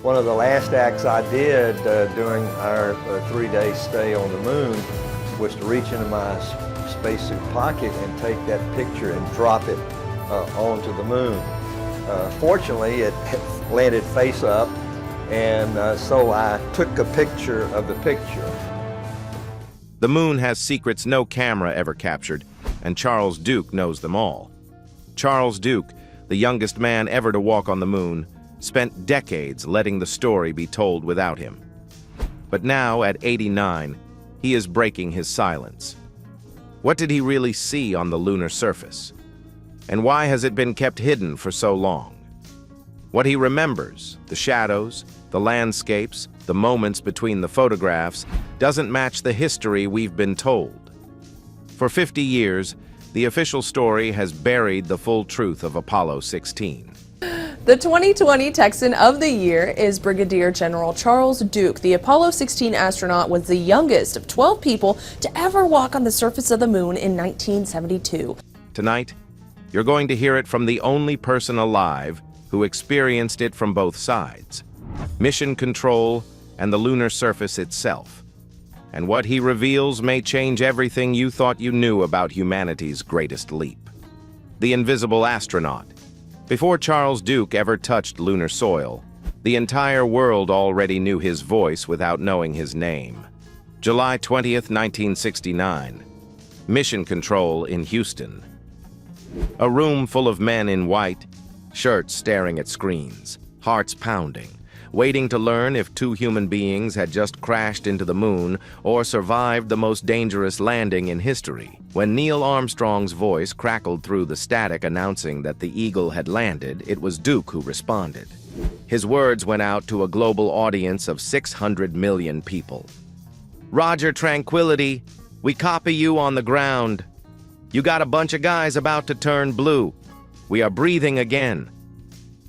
One of the last acts I did during our 3-day stay on the moon was to reach into my spacesuit pocket and take that picture and drop it onto the moon. Fortunately, it landed face up, and so I took a picture of the picture. The moon has secrets no camera ever captured, and Charles Duke knows them all. Charles Duke, the youngest man ever to walk on the moon, spent decades letting the story be told without him. But now, at 89, he is breaking his silence. What did he really see on the lunar surface? And why has it been kept hidden for so long? What he remembers, the shadows, the landscapes, the moments between the photographs, doesn't match the history we've been told. For 50 years, the official story has buried the full truth of Apollo 16. The 2020 Texan of the Year is Brigadier General Charles Duke. The Apollo 16 astronaut was the youngest of 12 people to ever walk on the surface of the moon in 1972. Tonight, you're going to hear it from the only person alive who experienced it from both sides: mission control and the lunar surface itself. And what he reveals may change everything you thought you knew about humanity's greatest leap. The invisible astronaut. Before Charles Duke ever touched lunar soil, the entire world already knew his voice without knowing his name. July 20th, 1969. Mission Control in Houston. A room full of men in white, shirts staring at screens, hearts pounding, waiting to learn if two human beings had just crashed into the moon or survived the most dangerous landing in history. When Neil Armstrong's voice crackled through the static announcing that the Eagle had landed, it was Duke who responded. His words went out to a global audience of 600 million people. "Roger, Tranquility. We copy you on the ground. You got a bunch of guys about to turn blue. We are breathing again."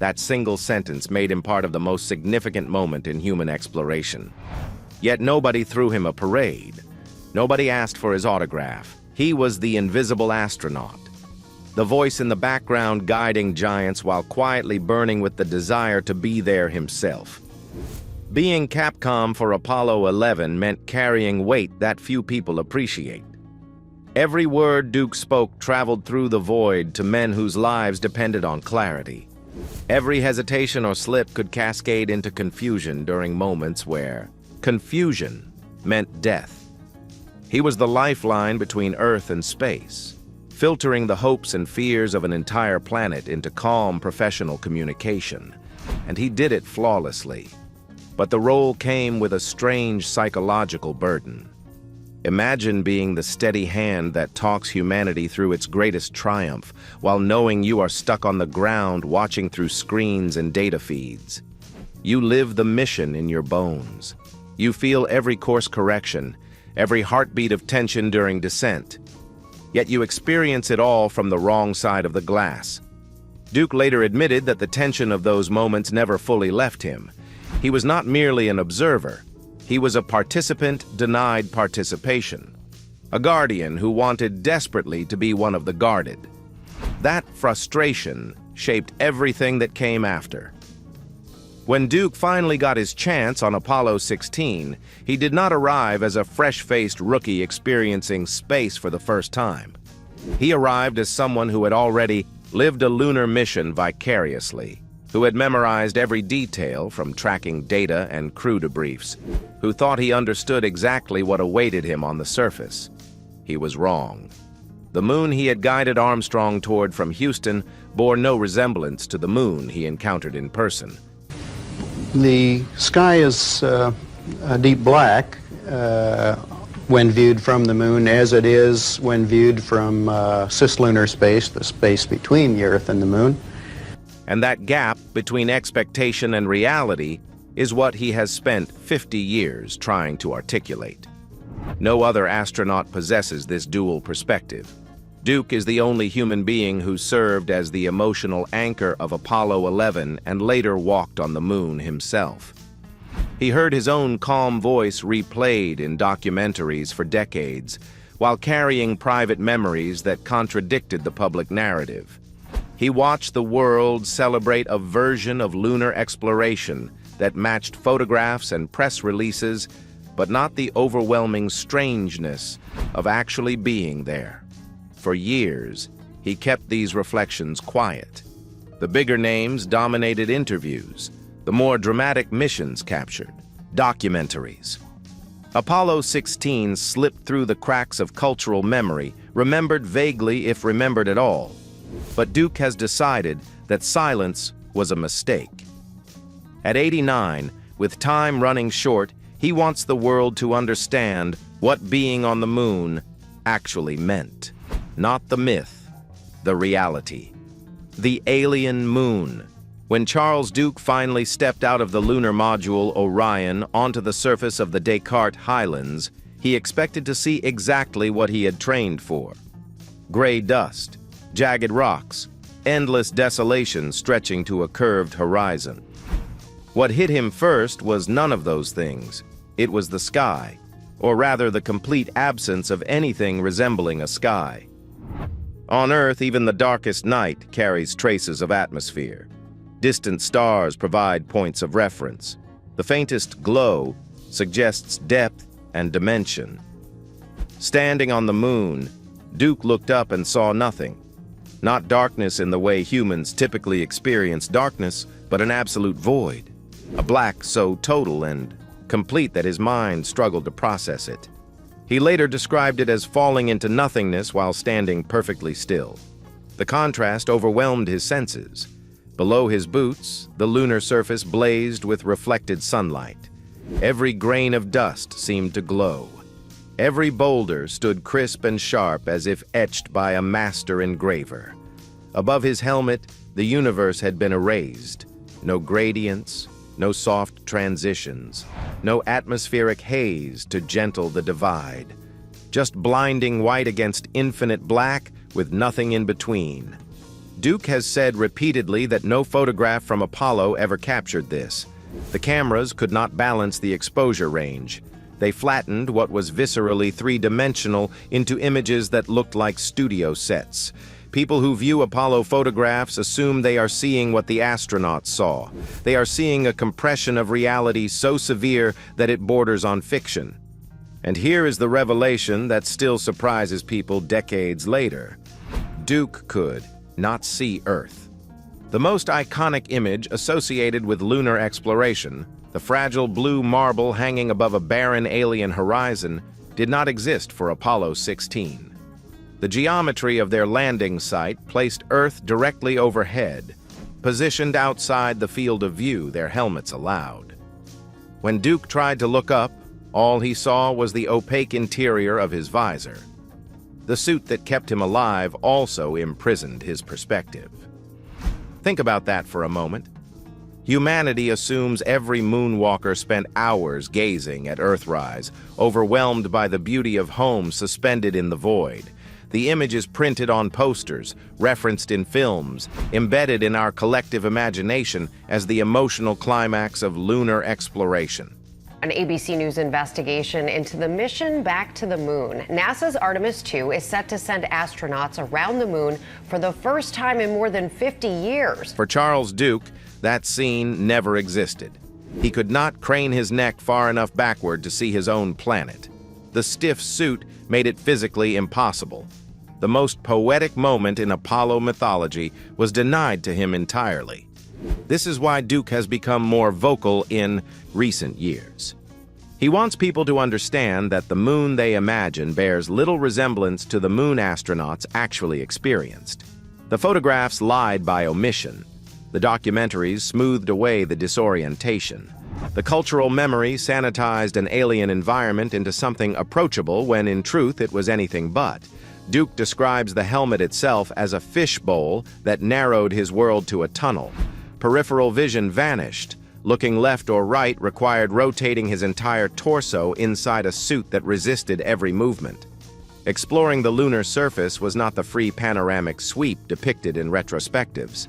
That single sentence made him part of the most significant moment in human exploration. Yet nobody threw him a parade. Nobody asked for his autograph. He was the invisible astronaut, the voice in the background guiding giants while quietly burning with the desire to be there himself. Being Capcom for Apollo 11 meant carrying weight that few people appreciate. Every word Duke spoke traveled through the void to men whose lives depended on clarity. Every hesitation or slip could cascade into confusion during moments where confusion meant death. He was the lifeline between Earth and space, filtering the hopes and fears of an entire planet into calm professional communication. And he did it flawlessly. But the role came with a strange psychological burden. Imagine being the steady hand that talks humanity through its greatest triumph, while knowing you are stuck on the ground watching through screens and data feeds. You live the mission in your bones. You feel every course correction, every heartbeat of tension during descent. Yet you experience it all from the wrong side of the glass. Duke later admitted that the tension of those moments never fully left him. He was not merely an observer. He was a participant denied participation, a guardian who wanted desperately to be one of the guarded. That frustration shaped everything that came after. When Duke finally got his chance on Apollo 16, he did not arrive as a fresh-faced rookie experiencing space for the first time. He arrived as someone who had already lived a lunar mission vicariously, who had memorized every detail from tracking data and crew debriefs, who thought he understood exactly what awaited him on the surface. He was wrong. The moon he had guided Armstrong toward from Houston bore no resemblance to the moon he encountered in person. The sky is a deep black when viewed from the moon, as it is when viewed from cislunar space, the space between the Earth and the moon. And that gap between expectation and reality is what he has spent 50 years trying to articulate. No other astronaut possesses this dual perspective. Duke is the only human being who served as the emotional anchor of Apollo 11 and later walked on the moon himself. He heard his own calm voice replayed in documentaries for decades, while carrying private memories that contradicted the public narrative. He watched the world celebrate a version of lunar exploration that matched photographs and press releases, but not the overwhelming strangeness of actually being there. For years, he kept these reflections quiet. The bigger names dominated interviews, the more dramatic missions captured documentaries. Apollo 16 slipped through the cracks of cultural memory, remembered vaguely if remembered at all. But Duke has decided that silence was a mistake. At 89, with time running short, he wants the world to understand what being on the moon actually meant. Not the myth, the reality. The alien moon. When Charles Duke finally stepped out of the lunar module Orion onto the surface of the Descartes Highlands, he expected to see exactly what he had trained for. Gray dust, jagged rocks, endless desolation stretching to a curved horizon. What hit him first was none of those things. It was the sky, or rather the complete absence of anything resembling a sky. On Earth, even the darkest night carries traces of atmosphere. Distant stars provide points of reference. The faintest glow suggests depth and dimension. Standing on the moon, Duke looked up and saw nothing. Not darkness in the way humans typically experience darkness, but an absolute void. A black so total and complete that his mind struggled to process it. He later described it as falling into nothingness while standing perfectly still. The contrast overwhelmed his senses. Below his boots, the lunar surface blazed with reflected sunlight. Every grain of dust seemed to glow. Every boulder stood crisp and sharp as if etched by a master engraver. Above his helmet, the universe had been erased. No gradients, no soft transitions, no atmospheric haze to gentle the divide. Just blinding white against infinite black with nothing in between. Duke has said repeatedly that no photograph from Apollo ever captured this. The cameras could not balance the exposure range. They flattened what was viscerally three-dimensional into images that looked like studio sets. People who view Apollo photographs assume they are seeing what the astronauts saw. They are seeing a compression of reality so severe that it borders on fiction. And here is the revelation that still surprises people decades later. Duke could not see Earth. The most iconic image associated with lunar exploration, the fragile blue marble hanging above a barren alien horizon, did not exist for Apollo 16. The geometry of their landing site placed Earth directly overhead, positioned outside the field of view their helmets allowed. When Duke tried to look up, all he saw was the opaque interior of his visor. The suit that kept him alive also imprisoned his perspective. Think about that for a moment. Humanity assumes every moonwalker spent hours gazing at Earthrise, overwhelmed by the beauty of home suspended in the void. The image is printed on posters, referenced in films, embedded in our collective imagination as the emotional climax of lunar exploration. An ABC News investigation into the mission back to the moon. NASA's Artemis II is set to send astronauts around the moon for the first time in more than 50 years. For Charles Duke, that scene never existed. He could not crane his neck far enough backward to see his own planet. The stiff suit made it physically impossible. The most poetic moment in Apollo mythology was denied to him entirely. This is why Duke has become more vocal in recent years. He wants people to understand that the moon they imagine bears little resemblance to the moon astronauts actually experienced. The photographs lied by omission. The documentaries smoothed away the disorientation. The cultural memory sanitized an alien environment into something approachable when in truth it was anything but. Duke describes the helmet itself as a fishbowl that narrowed his world to a tunnel. Peripheral vision vanished. Looking left or right required rotating his entire torso inside a suit that resisted every movement. Exploring the lunar surface was not the free panoramic sweep depicted in retrospectives.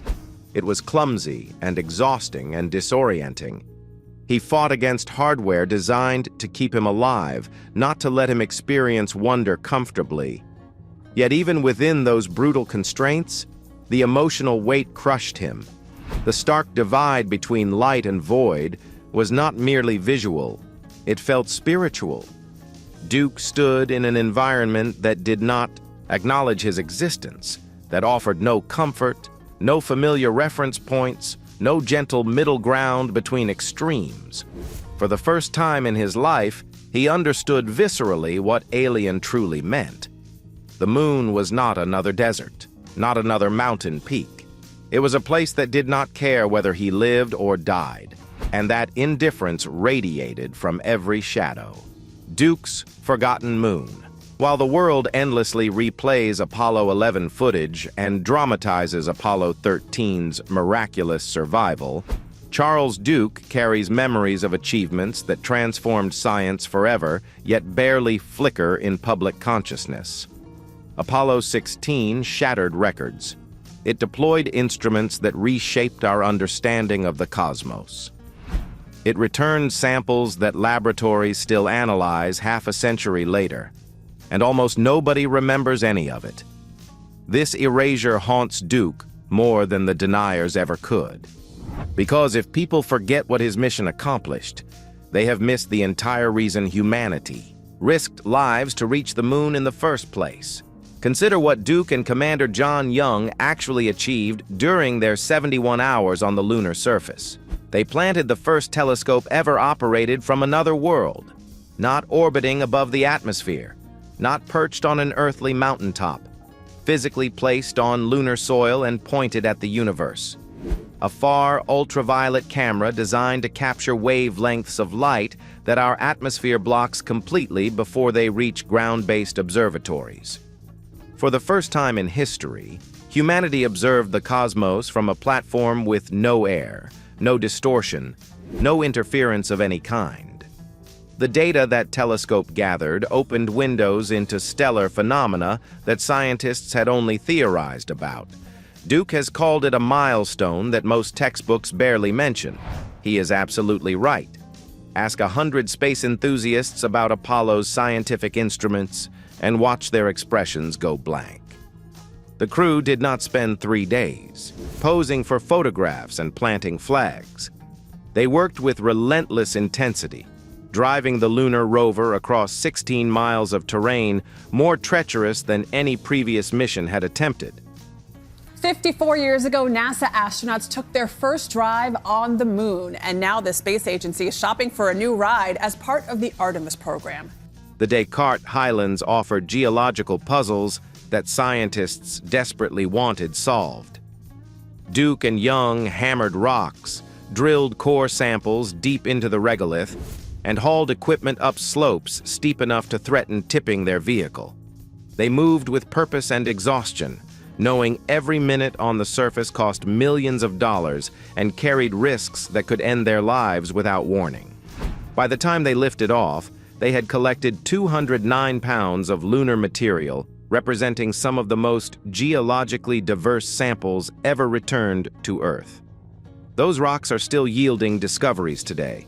It was clumsy and exhausting and disorienting. He fought against hardware designed to keep him alive, not to let him experience wonder comfortably. Yet even within those brutal constraints, the emotional weight crushed him. The stark divide between light and void, was not merely visual, it felt spiritual. Duke stood in an environment that did not acknowledge his existence, that offered no comfort, no familiar reference points, no gentle middle ground between extremes. For the first time in his life, he understood viscerally what alien truly meant. The moon was not another desert, not another mountain peak. It was a place that did not care whether he lived or died, and that indifference radiated from every shadow. Duke's Forgotten Moon. While the world endlessly replays Apollo 11 footage and dramatizes Apollo 13's miraculous survival, Charles Duke carries memories of achievements that transformed science forever, yet barely flicker in public consciousness. Apollo 16 shattered records. It deployed instruments that reshaped our understanding of the cosmos. It returned samples that laboratories still analyze half a century later, and almost nobody remembers any of it. This erasure haunts Duke more than the deniers ever could. Because if people forget what his mission accomplished, they have missed the entire reason humanity risked lives to reach the moon in the first place. Consider what Duke and Commander John Young actually achieved during their 71 hours on the lunar surface. They planted the first telescope ever operated from another world, not orbiting above the atmosphere, not perched on an earthly mountaintop, physically placed on lunar soil and pointed at the universe. A far ultraviolet camera designed to capture wavelengths of light that our atmosphere blocks completely before they reach ground-based observatories. For the first time in history, humanity observed the cosmos from a platform with no air, no distortion, no interference of any kind. The data that telescope gathered opened windows into stellar phenomena that scientists had only theorized about. Duke has called it a milestone that most textbooks barely mention. He is absolutely right. Ask 100 space enthusiasts about Apollo's scientific instruments and watch their expressions go blank. The crew did not spend 3 days posing for photographs and planting flags. They worked with relentless intensity, driving the lunar rover across 16 miles of terrain more treacherous than any previous mission had attempted. 54 years ago, NASA astronauts took their first drive on the moon, and now the space agency is shopping for a new ride as part of the Artemis program. The Descartes Highlands offered geological puzzles that scientists desperately wanted solved. Duke and Young hammered rocks, drilled core samples deep into the regolith, and hauled equipment up slopes steep enough to threaten tipping their vehicle. They moved with purpose and exhaustion, knowing every minute on the surface cost millions of dollars and carried risks that could end their lives without warning. By the time they lifted off, they had collected 209 pounds of lunar material, representing some of the most geologically diverse samples ever returned to Earth. Those rocks are still yielding discoveries today.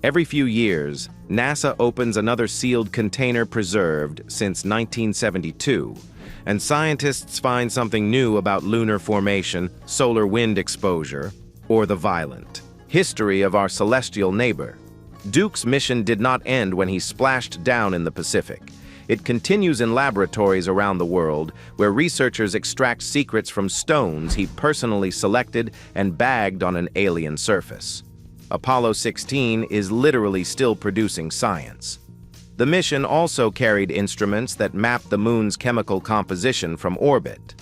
Every few years, NASA opens another sealed container preserved since 1972, and scientists find something new about lunar formation, solar wind exposure, or the violent history of our celestial neighbor. Duke's mission did not end when he splashed down in the Pacific. It continues in laboratories around the world, where researchers extract secrets from stones he personally selected and bagged on an alien surface. Apollo 16 is literally still producing science. The mission also carried instruments that mapped the moon's chemical composition from orbit.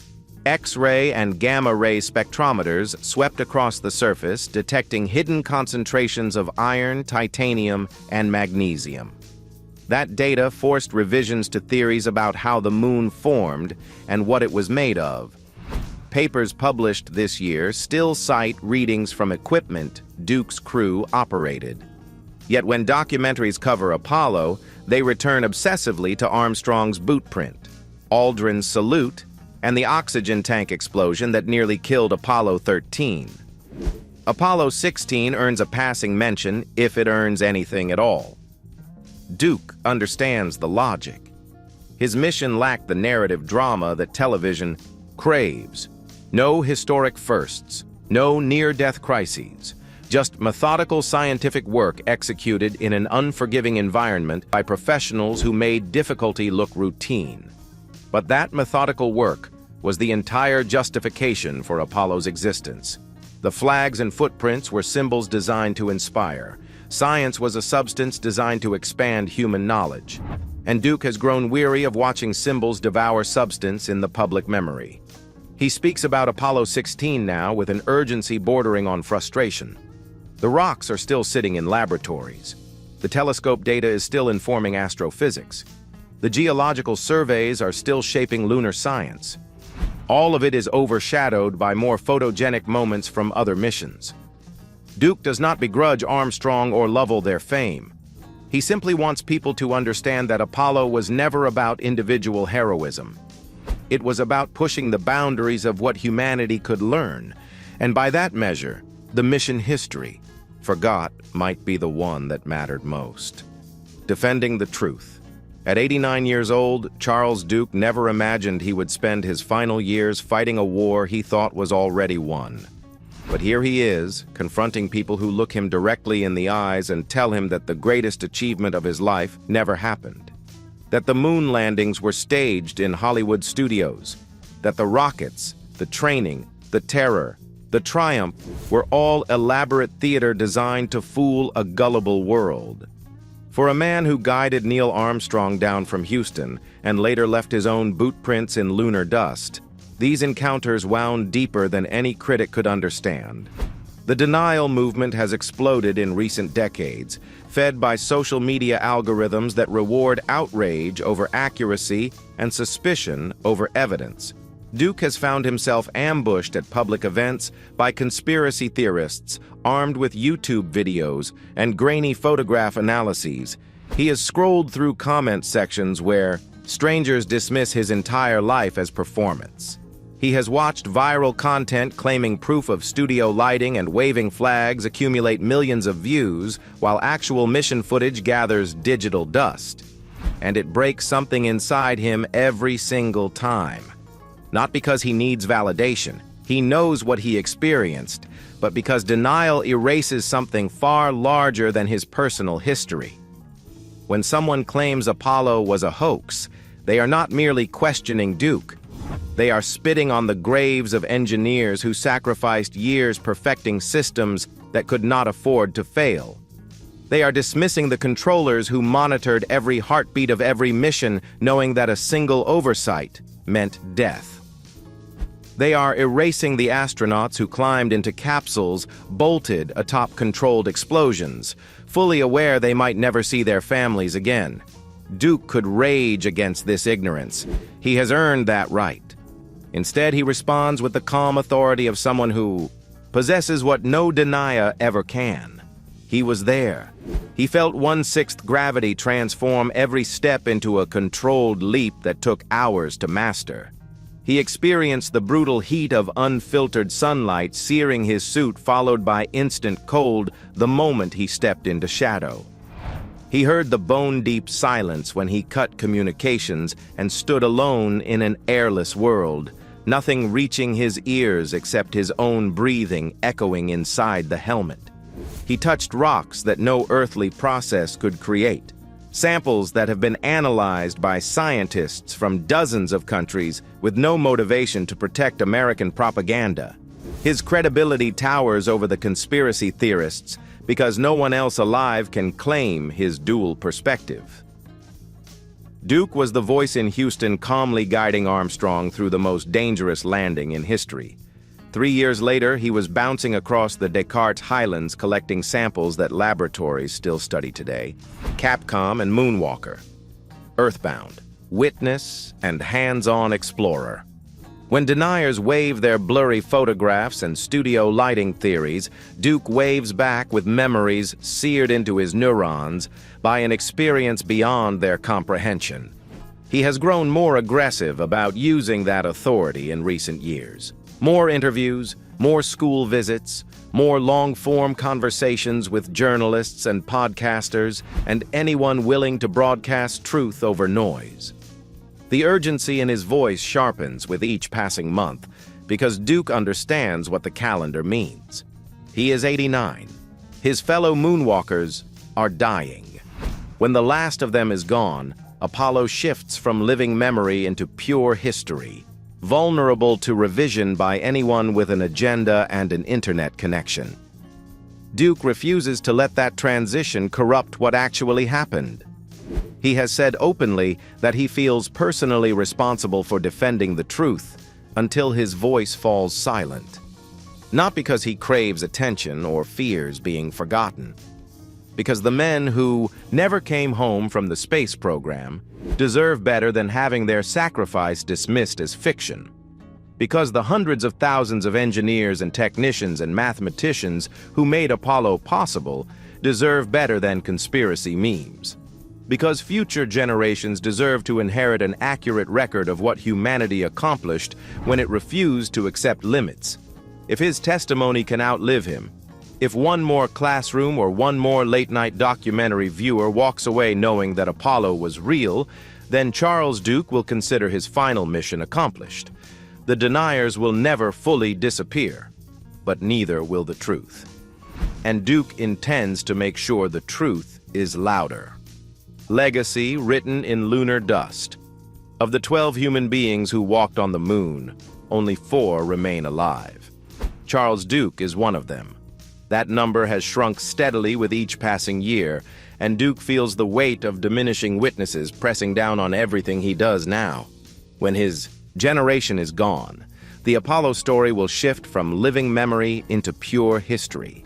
X-ray and gamma-ray spectrometers swept across the surface, detecting hidden concentrations of iron, titanium, and magnesium. That data forced revisions to theories about how the moon formed and what it was made of. Papers published this year still cite readings from equipment Duke's crew operated. Yet when documentaries cover Apollo, they return obsessively to Armstrong's boot print, Aldrin's salute, and the oxygen tank explosion that nearly killed Apollo 13. Apollo 16 earns a passing mention, if it earns anything at all. Duke understands the logic. His mission lacked the narrative drama that television craves. No historic firsts, no near-death crises. just methodical scientific work executed in an unforgiving environment by professionals who made difficulty look routine. But that methodical work was the entire justification for Apollo's existence. The flags and footprints were symbols designed to inspire. Science was a substance designed to expand human knowledge. And Duke has grown weary of watching symbols devour substance in the public memory. He speaks about Apollo 16 now with an urgency bordering on frustration. The rocks are still sitting in laboratories. The telescope data is still informing astrophysics. The geological surveys are still shaping lunar science. All of it is overshadowed by more photogenic moments from other missions. Duke does not begrudge Armstrong or Lovell their fame. He simply wants people to understand that Apollo was never about individual heroism. It was about pushing the boundaries of what humanity could learn, and by that measure, the mission history forgot might be the one that mattered most. Defending the truth. At 89 years old, Charles Duke never imagined he would spend his final years fighting a war he thought was already won. But here he is, confronting people who look him directly in the eyes and tell him that the greatest achievement of his life never happened. That the moon landings were staged in Hollywood studios. That the rockets, the training, the terror, the triumph were all elaborate theater designed to fool a gullible world. For a man who guided Neil Armstrong down from Houston and later left his own boot prints in lunar dust, these encounters wound deeper than any critic could understand. The denial movement has exploded in recent decades, fed by social media algorithms that reward outrage over accuracy and suspicion over evidence. Duke has found himself ambushed at public events by conspiracy theorists armed with YouTube videos and grainy photograph analyses. He has scrolled through comment sections where strangers dismiss his entire life as performance. He has watched viral content claiming proof of studio lighting and waving flags accumulate millions of views, while actual mission footage gathers digital dust. And it breaks something inside him every single time. Not because he needs validation, he knows what he experienced, but because denial erases something far larger than his personal history. When someone claims Apollo was a hoax, they are not merely questioning Duke. They are spitting on the graves of engineers who sacrificed years perfecting systems that could not afford to fail. They are dismissing the controllers who monitored every heartbeat of every mission, knowing that a single oversight meant death. They are erasing the astronauts who climbed into capsules bolted atop controlled explosions, fully aware they might never see their families again. Duke could rage against this ignorance. He has earned that right. Instead, he responds with the calm authority of someone who possesses what no denier ever can. He was there. He felt 1/6 gravity transform every step into a controlled leap that took hours to master. He experienced the brutal heat of unfiltered sunlight searing his suit, followed by instant cold the moment he stepped into shadow. He heard the bone-deep silence when he cut communications and stood alone in an airless world, nothing reaching his ears except his own breathing echoing inside the helmet. He touched rocks that no earthly process could create, samples that have been analyzed by scientists from dozens of countries with no motivation to protect American propaganda. His credibility towers over the conspiracy theorists because no one else alive can claim his dual perspective. Duke was the voice in Houston calmly guiding Armstrong through the most dangerous landing in history. 3 years later, he was bouncing across the Descartes Highlands collecting samples that laboratories still study today. Capcom and Moonwalker. Earthbound. Witness and hands-on explorer. When deniers wave their blurry photographs and studio lighting theories, Duke waves back with memories seared into his neurons by an experience beyond their comprehension. He has grown more aggressive about using that authority in recent years. More interviews, more school visits, more long-form conversations with journalists and podcasters, and anyone willing to broadcast truth over noise. The urgency in his voice sharpens with each passing month because Duke understands what the calendar means. He is 89. His fellow moonwalkers are dying. When the last of them is gone, Apollo shifts from living memory into pure history, vulnerable to revision by anyone with an agenda and an internet connection. Duke refuses to let that transition corrupt what actually happened. He has said openly that he feels personally responsible for defending the truth until his voice falls silent. Not because he craves attention or fears being forgotten. Because the men who never came home from the space program deserve better than having their sacrifice dismissed as fiction. Because the hundreds of thousands of engineers and technicians and mathematicians who made Apollo possible deserve better than conspiracy memes. Because future generations deserve to inherit an accurate record of what humanity accomplished when it refused to accept limits. If his testimony can outlive him, if one more classroom or one more late-night documentary viewer walks away knowing that Apollo was real, then Charles Duke will consider his final mission accomplished. The deniers will never fully disappear, but neither will the truth. And Duke intends to make sure the truth is louder. Legacy written in lunar dust. Of the 12 human beings who walked on the moon, only 4 remain alive. Charles Duke is one of them. That number has shrunk steadily with each passing year, and Duke feels the weight of diminishing witnesses pressing down on everything he does now. When his generation is gone, the Apollo story will shift from living memory into pure history.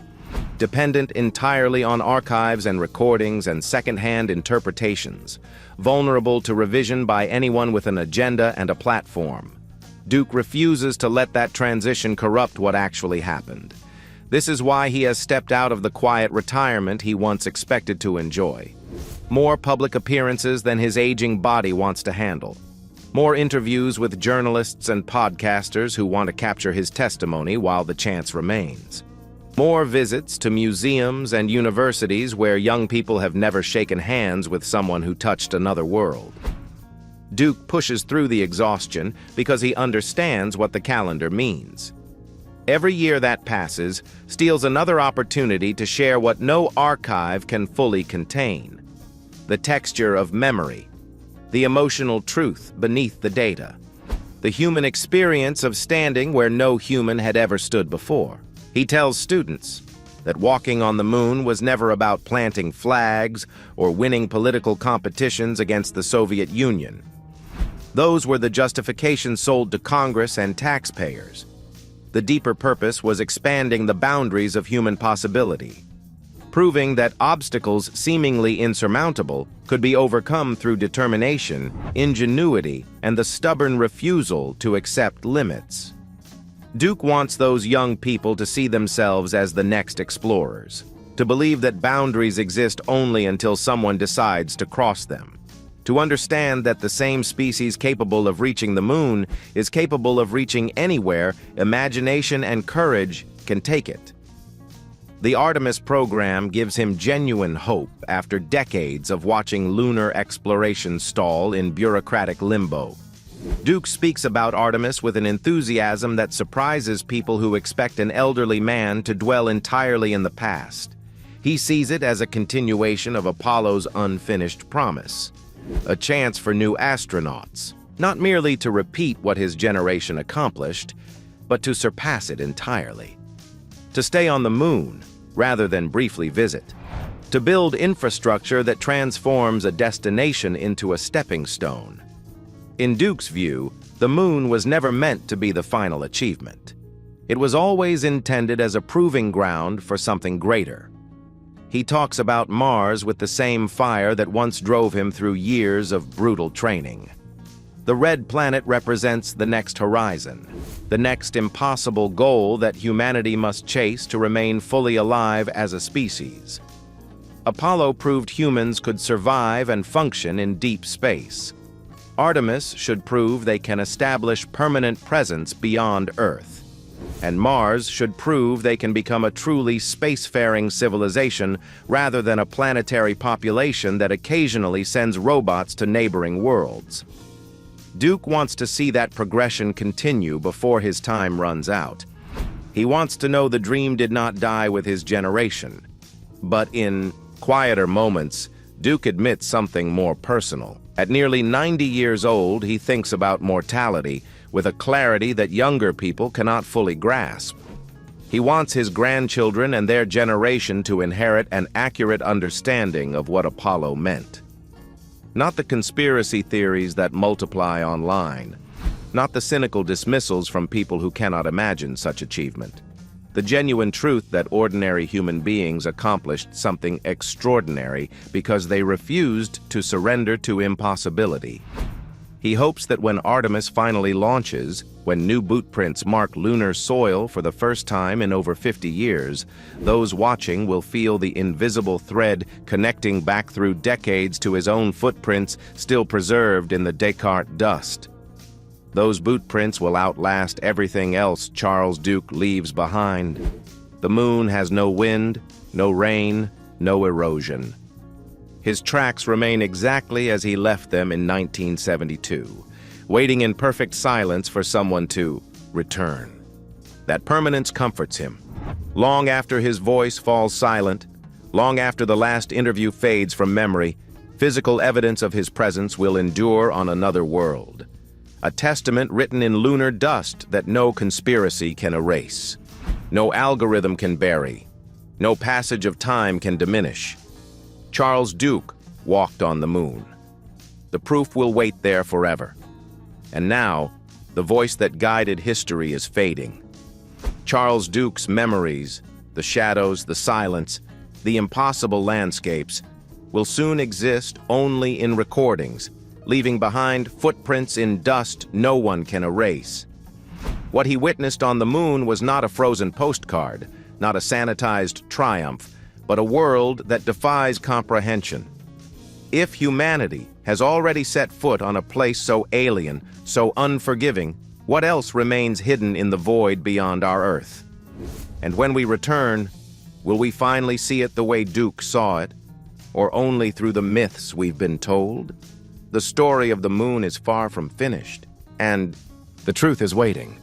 Dependent entirely on archives and recordings and second-hand interpretations, vulnerable to revision by anyone with an agenda and a platform. Duke refuses to let that transition corrupt what actually happened. This is why he has stepped out of the quiet retirement he once expected to enjoy. More public appearances than his aging body wants to handle. More interviews with journalists and podcasters who want to capture his testimony while the chance remains. More visits to museums and universities where young people have never shaken hands with someone who touched another world. Duke pushes through the exhaustion because he understands what the calendar means. Every year that passes steals another opportunity to share what no archive can fully contain. The texture of memory, the emotional truth beneath the data, the human experience of standing where no human had ever stood before. He tells students that walking on the moon was never about planting flags or winning political competitions against the Soviet Union. Those were the justifications sold to Congress and taxpayers. The deeper purpose was expanding the boundaries of human possibility, proving that obstacles seemingly insurmountable could be overcome through determination, ingenuity, and the stubborn refusal to accept limits. Duke wants those young people to see themselves as the next explorers, to believe that boundaries exist only until someone decides to cross them, to understand that the same species capable of reaching the moon is capable of reaching anywhere imagination and courage can take it. The Artemis program gives him genuine hope after decades of watching lunar exploration stall in bureaucratic limbo. Duke speaks about Artemis with an enthusiasm that surprises people who expect an elderly man to dwell entirely in the past. He sees it as a continuation of Apollo's unfinished promise, a chance for new astronauts, not merely to repeat what his generation accomplished, but to surpass it entirely. To stay on the moon, rather than briefly visit. To build infrastructure that transforms a destination into a stepping stone. In Duke's view, the moon was never meant to be the final achievement. It was always intended as a proving ground for something greater. He talks about Mars with the same fire that once drove him through years of brutal training. The red planet represents the next horizon, the next impossible goal that humanity must chase to remain fully alive as a species. Apollo proved humans could survive and function in deep space. Artemis should prove they can establish permanent presence beyond Earth. And Mars should prove they can become a truly spacefaring civilization rather than a planetary population that occasionally sends robots to neighboring worlds. Duke wants to see that progression continue before his time runs out. He wants to know the dream did not die with his generation. But in quieter moments, Duke admits something more personal. At nearly 90 years old, he thinks about mortality with a clarity that younger people cannot fully grasp. He wants his grandchildren and their generation to inherit an accurate understanding of what Apollo meant. Not the conspiracy theories that multiply online, not the cynical dismissals from people who cannot imagine such achievement. The genuine truth that ordinary human beings accomplished something extraordinary because they refused to surrender to impossibility. He hopes that when Artemis finally launches, when new boot prints mark lunar soil for the first time in over 50 years, those watching will feel the invisible thread connecting back through decades to his own footprints still preserved in the Descartes dust. Those boot prints will outlast everything else Charles Duke leaves behind. The moon has no wind, no rain, no erosion. His tracks remain exactly as he left them in 1972, waiting in perfect silence for someone to return. That permanence comforts him. Long after his voice falls silent, long after the last interview fades from memory, physical evidence of his presence will endure on another world. A testament written in lunar dust that no conspiracy can erase, no algorithm can bury, no passage of time can diminish. Charles Duke walked on the moon. The proof will wait there forever. And now, the voice that guided history is fading. Charles Duke's memories, the shadows, the silence, the impossible landscapes, will soon exist only in recordings, leaving behind footprints in dust no one can erase. What he witnessed on the moon was not a frozen postcard, not a sanitized triumph, but a world that defies comprehension. If humanity has already set foot on a place so alien, so unforgiving, what else remains hidden in the void beyond our Earth? And when we return, will we finally see it the way Duke saw it, or only through the myths we've been told? The story of the moon is far from finished, and the truth is waiting.